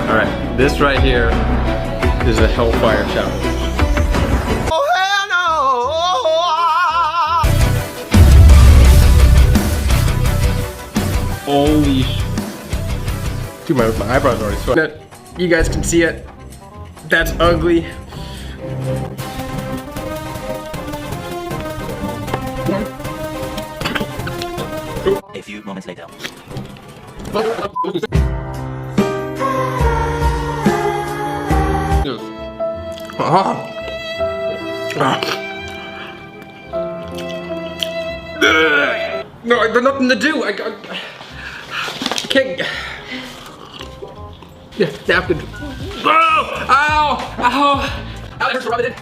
Alright, this right here is a Hellfire challenge. Oh hell no! Holy sh... Dude, my eyebrows are already sweating. You guys can see it. That's ugly. A few moments later. No, there's nothing to do. I can't. Yeah, napkin. Oh! Ow! Ow! Ow! That hurts to rub it in.